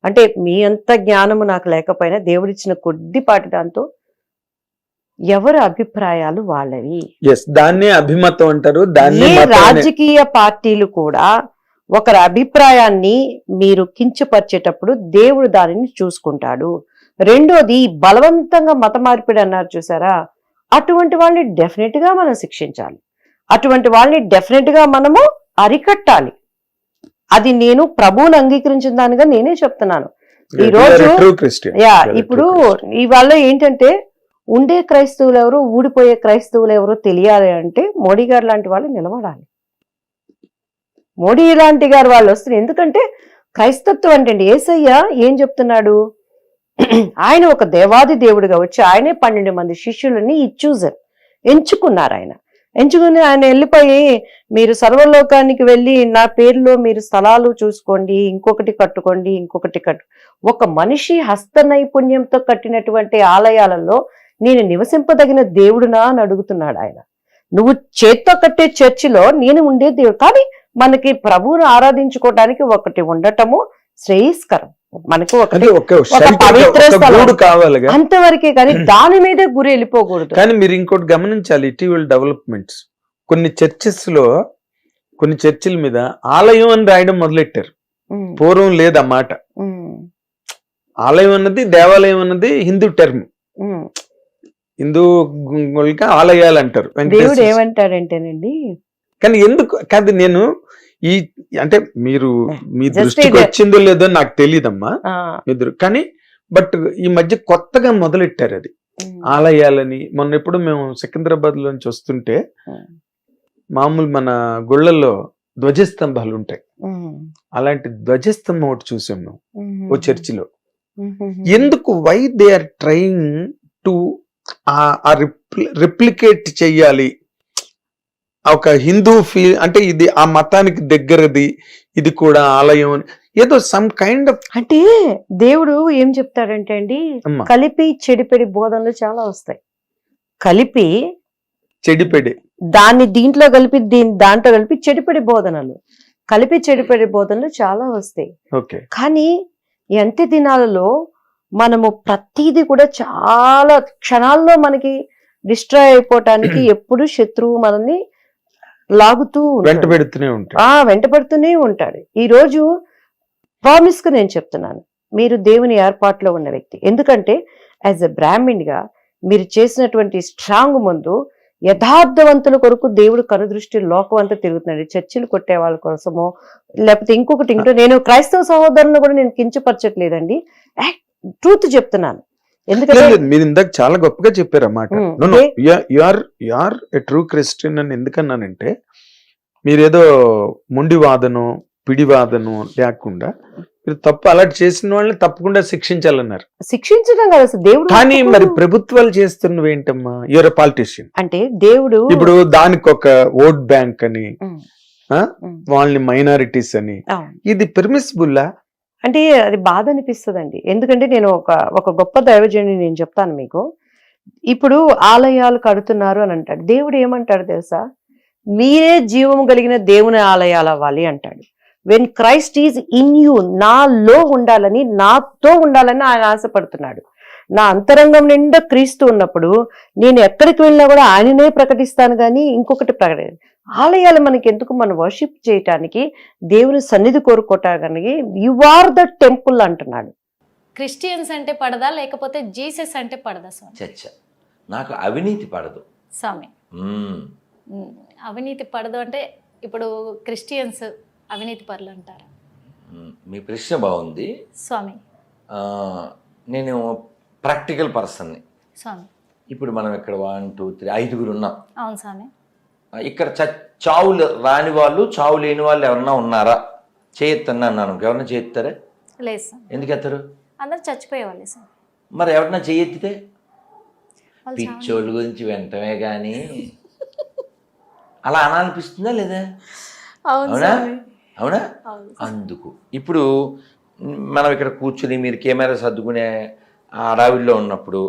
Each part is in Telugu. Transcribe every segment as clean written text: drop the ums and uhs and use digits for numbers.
అంటే మీ అంత జ్ఞానము నాకు లేకపోయినా దేవుడిచ్చిన కొద్దిపాటి దాంతో ఎవరి అభిప్రాయాలు వాళ్ళవి. దాన్నే అభిమతం అంటారు. ఏ రాజకీయ పార్టీలు కూడా ఒకరి అభిప్రాయాన్ని మీరు కించపరిచేటప్పుడు దేవుడు దానిని చూసుకుంటాడు. రెండోది బలవంతంగా మత మార్పిడి అన్నారు చూసారా, అటువంటి వాళ్ళని డెఫినెట్ గా మనం శిక్షించాలి. అటువంటి వాళ్ళని డెఫినెట్ గా మనము అరికట్టాలి. అది నేను ప్రభువుని అంగీకరించిన దానిగా నేనే చెప్తున్నాను. ఈ రోజు ఇప్పుడు ఇవాళ ఏంటంటే ఉండే క్రైస్తవులు ఎవరు, ఊడిపోయే క్రైస్తవులు ఎవరో తెలియాలి అంటే మోడీ గారు లాంటి వాళ్ళు నిలబడాలి. మోడీ లాంటి గారు వాళ్ళు వస్తున్నారు. ఎందుకంటే క్రైస్తత్వం అంటే యేసయ్య ఏం చెప్తున్నాడు, ఆయన ఒక దేవాది దేవుడిగా వచ్చి ఆయనే 12 మంది శిష్యులని ఎంచుకున్నారు. ఎంచుకుని ఆయన వెళ్ళిపోయి మీరు సర్వలోకానికి వెళ్ళి నా పేరులో మీరు స్థలాలు చూసుకోండి, ఇంకొకటి కట్టుకోండి, ఒక మనిషి హస్త నైపుణ్యంతో కట్టినటువంటి ఆలయాలలో నేను నివసింపదగిన దేవుడునా అని అడుగుతున్నాడు ఆయన. నువ్వు చేత్తో కట్టే చర్చిలో నేను ఉండే దేవుడు. కానీ మనకి ప్రభువును ఆరాధించుకోవడానికి ఒకటి ఉండటము శ్రేయస్కరం. మనకు పవిత్ర కావాలి అంతవరకే, కానీ దాని మీద గురి వెళ్ళిపోకూడదు. కానీ మీరు ఇంకోటి గమనించాలి, ఇటీవల డెవలప్మెంట్స్ కొన్ని చర్చిల మీద ఆలయం అని రాయడం మొదలెట్టారు. పూర్వం లేదన్నమాట. ఆలయం అన్నది, దేవాలయం అన్నది హిందూ టర్మ్. హిందూ ఆలయాలు అంటారు. దేవుడు ఏమంటాడంటేనండి, కానీ ఎందుకు కాదు, నేను అంటే మీ దృష్టికి వచ్చిందో లేదో నాకు తెలియదమ్మా కానీ బట్ ఈ మధ్య కొత్తగా మొదలెట్టారు అది ఆలయాలని. మొన్న ఎప్పుడు మేము సికింద్రాబాద్ లోంచి వస్తుంటే మామూలు మన గుళ్ళల్లో ధ్వజస్తంభాలు ఉంటాయి, అలాంటి ధ్వజస్తంభం ఒకటి చూసాం మేము ఓ చర్చిలో. ఎందుకు why they are trying to replicate చెయ్యాలి ఒక హిందూ ఫీల్, అంటే ఇది ఆ మతానికి దగ్గరది, ఇది కూడా ఆలయం అని ఏదో సమ్ కైండ్ ఆఫ్. అంటే దేవుడు ఏం చెప్తాడంటే అండి, కలిపి చెడిపెడి బోధనలు చాలా వస్తాయి. కలిపి చెడిపెడి దాన్ని దీంట్లో కలిపి దాంట్లో కలిపి చెడిపెడి బోధనలు చాలా వస్తాయి. కానీ ఈ అంత్య దినాలలో మనము ప్రతిదీ కూడా చాలా క్షణాల్లో మనకి డిస్ట్రాయ్ అయిపోవటానికి ఎప్పుడు శత్రువు మనల్ని లాగుతూ వెంటబడుతూనే ఉంటాడు. ఈ రోజు ప్రామిస్ గా నేను చెప్తున్నాను, మీరు దేవుని ఏర్పాటులో ఉన్న వ్యక్తి. ఎందుకంటే యాజ్ ఎ బ్రాహ్మణ్ గా మీరు చేసినటువంటి స్ట్రాంగ్ ముందు యథార్థవంతుల కొరకు దేవుడు కనుదృష్టి లోకం అంతా తిరుగుతున్నాడు. చర్చిలు కొట్టే వాళ్ళ కోసమో లేకపోతే ఇంకొకటి నేను క్రైస్తవ సహోదరులను కూడా నేను కించపరచట్లేదండి, ట్రూత్ చెప్తున్నాను. ఎందుకంటే మీరు ఇందాక చాలా గొప్పగా చెప్పారు అన్నమాట. యూఆర్ ఎ ట్రూ క్రిస్టియన్ అని ఎందుకన్నానంటే, మీరేదో మొండివాదను పిడివాదను లేకుండా మీరు తప్పు అలర్ట్ చేసిన వాళ్ళని తప్పకుండా శిక్షించాలన్నారు. శిక్షించడం కదా దేవుడు. కానీ మరి ప్రభుత్వాలు చేస్తున్నవి ఏంటమ్మా, యూఆర్ ఎ పాలిటిషియన్ అంటే దేవుడు ఇప్పుడు దానికి ఒక ఓట్ బ్యాంక్ అని వాళ్ళని మైనారిటీస్ అని, ఇది పెర్మిసిబుల్లా? అంటే అది బాధ అనిపిస్తుందండి. ఎందుకంటే నేను ఒక గొప్ప దైవజనుని నేను చెప్తాను మీకు. ఇప్పుడు ఆలయాలు కడుతున్నారు అని అంటాడు. దేవుడు ఏమంటాడు తెలుసా, మీరే జీవము కలిగిన దేవుని ఆలయాలు అవ్వాలి అంటాడు. When Christ is in you, నాలో ఉండాలని, నాతో ఉండాలని ఆయన ఆశపడుతున్నాడు. నా అంతరంగం నిండా క్రీస్తు ఉన్నప్పుడు నేను ఎక్కడికి వెళ్ళినా కూడా ఆయననే ప్రకటిస్తాను, కానీ ఇంకొకటి ఆలయాలు మనకి ఎందుకు, మనం వర్షిప్ చేయటానికి, దేవుని సన్నిధి కోరుకోవటానికి. యు ఆర్ ద టెంపుల్ అంటున్నాడు. క్రిస్టియన్స్ అంటే పడదా లేకపోతే జీసస్ అంటే పడదా స్వామి? చచ్చ నాకు అవినీతి పడదు స్వామి. అవినీతి పడదు అంటే ఇప్పుడు క్రిస్టియన్స్ అవినీతి పరులు అంటారా? మీ ప్రశ్న బాగుంది స్వామి. నేను ప్రాక్టికల్ పర్సన్ని స్వామి. ఇప్పుడు మనం ఇక్కడ 1 2 3 5 ఉన్నాం. అవును స్వామి. ఇక్కడ చావులు రాని వాళ్ళు, చావు లేని వాళ్ళు ఎవరన్నా ఉన్నారా? చేయెత్తన్నాను. ఎవరన్నా చేయెత్తారా? లేదు సార్. ఎందుకు ఎత్తారు? అందరు చచ్చిపోయేవాళ్ళే సార్. మరి ఎవరన్నా చేయెత్తితే పిచ్చోళ్ళ గురించి వెంటనే కానీ అలా అనాలనిపిస్తుందా లేదా? అవునా? అవునా? అందుకు ఇప్పుడు మనం ఇక్కడ కూర్చుని మీరు కెమెరా సర్దుకునే అడవిలో ఉన్నప్పుడు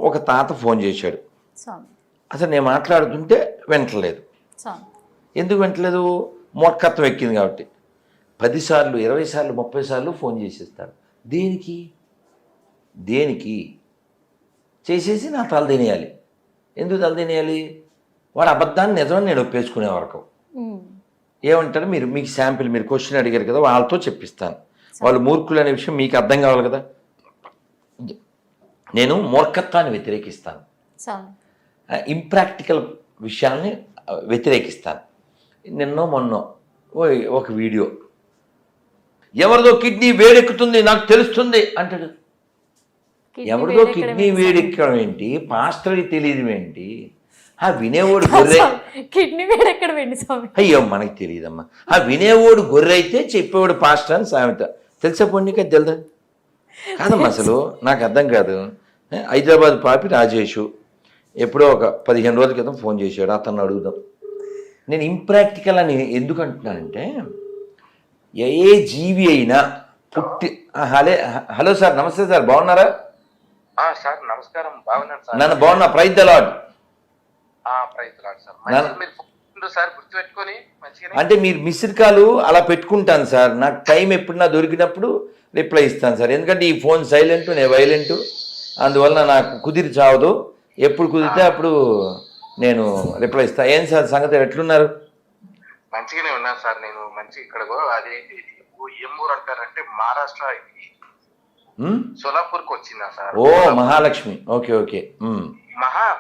ఒక తాత ఫోన్ చేశాడు. అసలు నేను మాట్లాడుతుంటే వింటలేదు. ఎందుకు వింటలేదు? మూర్ఖత్వం ఎక్కింది కాబట్టి. 10 సార్లు 20 సార్లు 30 సార్లు ఫోన్ చేసేస్తాడు. దేనికి చేసేసి నా తల తినేయాలి. ఎందుకు తల తినేయాలి? వాడు అబద్ధాన్ని నిజమని నేను ఒప్పేసుకునే వరకు ఏమంటారు మీకు శాంపిల్ మీరు క్వశ్చన్ అడిగారు కదా, వాళ్ళతో చెప్పిస్తాను. వాళ్ళు మూర్ఖులు అనే విషయం మీకు అర్థం కావాలి కదా. నేను మూర్ఖత్వాన్ని వ్యతిరేకిస్తాను, ఇంప్రాక్టికల్ విషయాల్ని వ్యతిరేకిస్తాను. నిన్నో మొన్నో ఒక వీడియో, ఎవరిదో కిడ్నీ వేడెక్కుతుంది నాకు తెలుస్తుంది అంటాడు. ఎవరిదో కిడ్నీ వేడెక్కడం ఏంటి, పాస్టర్కి తెలియదు ఏంటి? వినేవాడు గొర్రె, కిడ్నీ వేడెక్కడ వెండి స్వామి? అయ్యో మనకి తెలియదమ్మా. వినేవాడు గొర్రె అయితే చెప్పేవాడు పాస్టర్ అని సామెత. తెలుసా పొన్నిక తెలుదా? కాదమ్మా, అసలు నాకు అర్థం కాదు. హైదరాబాద్ పాపి రాజేషు ఎప్పుడో ఒక 15 రోజుల క్రితం ఫోన్ చేశాడు, అతన్ని అడుగుదాం. నేను ఇంప్రాక్టికల్ అని ఎందుకు అంటున్నానంటే, ఏ జీవి అయినా పుట్టి హలో సార్, నమస్తే సార్, బాగున్నారా? సార్ నమస్కారం, బాగున్నాను సార్. నన్ను బాగున్నా, ప్రైజ్ ద లార్డ్. అంటే మీరు మిస్డ్ కాల్ అలా పెట్టుకుంటాను సార్, నాకు టైం ఎప్పుడన్నా దొరికినప్పుడు రిప్లై ఇస్తాను సార్. ఎందుకంటే ఈ ఫోన్ సైలెంట్, నేను వైలెంట్, అందువల్ల నాకు కుదిరి చావదు. ఎప్పుడు కుదిరితే అప్పుడు నేను రిప్లై ఇస్తాను. ఏం సార్ సంగతి, ఎట్లున్నారు? మంచిగానే ఉన్నాను సార్. నేను మంచి ఇక్కడ అదేంటి ఏం ఊరు అంటారంటే మహారాష్ట్ర, సోలాపూర్కి వచ్చిందా సార్? ఓ మహాలక్ష్మి, ఓకే ఓకే.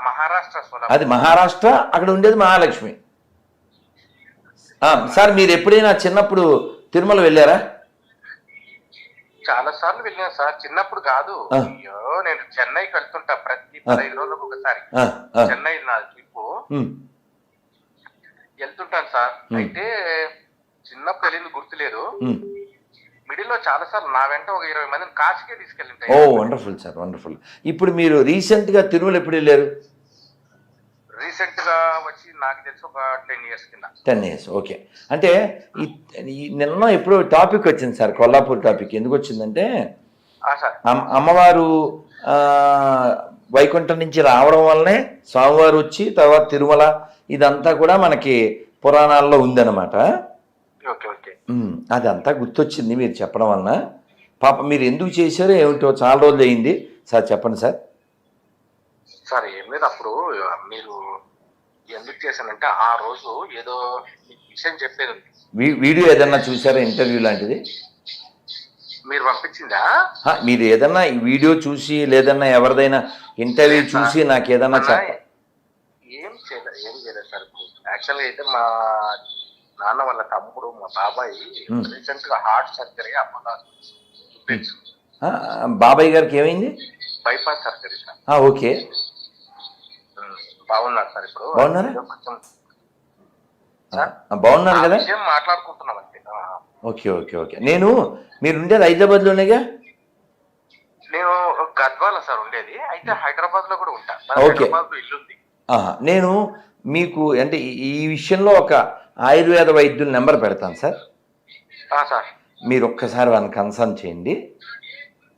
మహారాష్ట్ర సోలాపూర్. అది మహారాష్ట్ర, అక్కడ ఉండేది మహాలక్ష్మి. సార్ మీరు ఎప్పుడైనా చిన్నప్పుడు తిరుమల వెళ్ళారా? చాలా సార్లు వెళ్ళాను సార్. చిన్నప్పుడు కాదు, అయ్యో నేను చెన్నైకి వెళ్తుంటా ప్రతి 15 రోజులకు ఒకసారి. చెన్నై నా ట్రిప్ వెళ్తుంటాను సార్. అయితే చిన్నప్పుడు వెళ్ళింది గుర్తులేదు. మిడిల్ లో చాలా సార్లు నా వెంట ఒక 20 మందిని కాశీకే తీసుకెళ్ళింటాయి. ఓ వండర్ఫుల్ సార్, వండర్ఫుల్. ఇప్పుడు మీరు రీసెంట్ గా తిరుమల ఎప్పుడు వెళ్ళారు? రీసెంట్ గా వచ్చి నాకు తెలిసి ఒక 10 years కింద. 10 years, ఓకే. అంటే నిన్న ఎప్పుడో టాపిక్ వచ్చింది సార్, కొల్లాపూర్ టాపిక్. ఎందుకు వచ్చిందంటే, అమ్మవారు వైకుంఠం నుంచి రావడం వల్లనే స్వామివారు వచ్చి తర్వాత తిరుమల, ఇదంతా కూడా మనకి పురాణాల్లో ఉందన్నమాట. అదంతా గుర్తొచ్చింది మీరు చెప్పడం వలన. పాప మీరు ఎందుకు చేశారో ఏమిటో, చాలా రోజులు అయింది సార్, చెప్పండి సార్. సార్ ఏం లేదు, అప్పుడు మీరు ఎందుకు చేశానంటే ఆ రోజు ఏదో విషయం చెప్పేది ఉంది. వీడియో ఏదన్నా చూసారా, ఇంటర్వ్యూ లాంటిది మీరు పంపించిందా? మీరు ఏదన్నా వీడియో చూసి లేదన్నా ఎవరిదైనా ఇంటర్వ్యూ చూసి నాకు ఏదన్నా ఏం చేయలేదు సార్. యాక్చువల్గా అయితే మా నాన్న వాళ్ళ తమ్ముడు, మా బాబాయ్ రీసెంట్ గా హార్ట్ సర్జరీ బాబాయ్ గారికి ఏమైంది? Bypass surgery sir. ఓకే, బాగున్నారు సార్. ఇప్పుడు బాగున్నారా? బాగున్నారు కదా, మాట్లాడుకుంటున్నాం అంతే. Okay okay okay. మీరు ఉండేది హైదరాబాద్ లోనేగా? నేను గద్వాల సార్ ఉండేది, అయితే హైదరాబాద్ లో కూడా ఉంటా. హైదరాబాద్ లో ఇల్లుంది. నేను మీకు అంటే ఈ విషయంలో ఒక ఆయుర్వేద వైద్యుల నెంబర్ పెడతాను సార్. మీరు ఒక్కసారి వాళ్ళని కన్సల్ట్ చేయండి.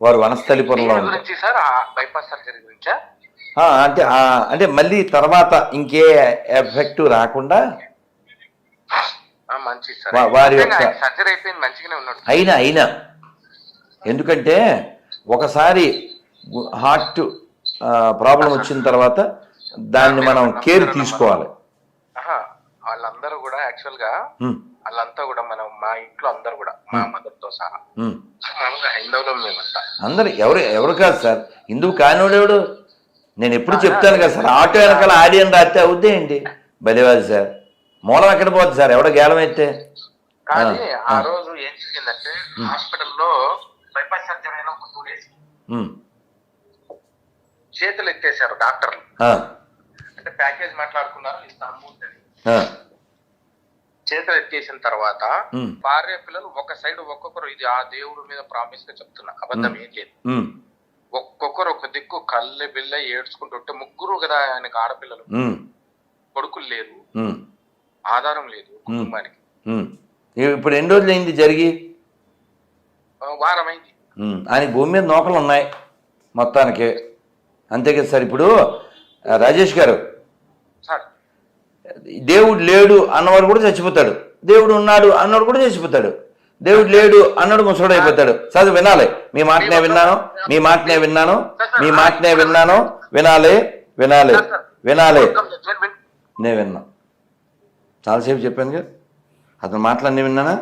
వారు వనస్థలిపురంలో ఉంటారు సార్. బైపాస్ సర్జరీ గురించా? అంటే మళ్ళీ తర్వాత ఇంకే ఎఫెక్ట్ రాకుండా వారి యొక్క సర్జరీ అయిపోయింది, మంచిగానే ఉన్నాడు. అయినా ఎందుకంటే ఒకసారి హార్ట్ ప్రాబ్లం వచ్చిన తర్వాత దాన్ని మనం కేర్ తీసుకోవాలి. వాళ్ళందరూ కూడా యాక్చువల్ గా వాళ్ళంతా కూడా మనం మా ఇంట్లో అందరు కూడా మా మదర్ తో సహా హైందవులో మేమంతా అందరు ఎవరు కాదు సార్, హిందువు కానివాడు. నేను ఎప్పుడు చెప్తాను కదా సార్, ఆటో వెనకాల ఆడియన్ రాస్తే అవుద్దే ఏంటి బలివాది సార్. మూలం ఎక్కడ పోద్ది సార్, ఎవడో గేలం అయితే. కానీ ఆ రోజు ఏం జరిగిందంటే, హాస్పిటల్లో బైపాస్ సర్జరీ అయిన ఒక 2 days చేతులు ఎత్తేసారు డాక్టర్లు. అంటే ప్యాకేజ్ మాట్లాడుకున్నారు, ఇంత అమౌంట్ అని. చేతులు ఎత్తేసిన తర్వాత భార్య పిల్లలు ఒక సైడ్ ఒక్కొక్కరు, ఇది ఆ దేవుడి మీద ప్రామిస్ గా చెప్తున్నా, అబద్ధం ఏం లేదు, ఒక్కొక్కరు ఒక దిక్కు కళ్ళె బిల్ల ఏడ్చుకుంటుంటే, ముగ్గురు కదా ఆయనకు ఆడపిల్లలు, కొడుకులు లేరు, ఆధారం లేదు కుటుంబానికి. ఇప్పుడు ఎన్ని రోజులు అయింది జరిగి? వారమైంది. ఆయన భూమి మీద నూకలు ఉన్నాయి మొత్తానికి, అంతే కదా సార్. ఇప్పుడు రాజేష్ గారు, దేవుడు లేడు అన్నవాడు కూడా చచ్చిపోతాడు, దేవుడు ఉన్నాడు అన్నవాడు కూడా చచ్చిపోతాడు. దేవుడు లేడు అన్నాడు ముసడు అయిపోతాడు. చదువు వినాలి, మీ మాటనే విన్నాను, మీ మాటనే విన్నాను, మీ మాటనే విన్నాను, వినాలి వినాలి వినాలి. నేను విన్నా, చాలాసేపు చెప్పాను కదా, అతను మాటలన్నీ విన్నానా?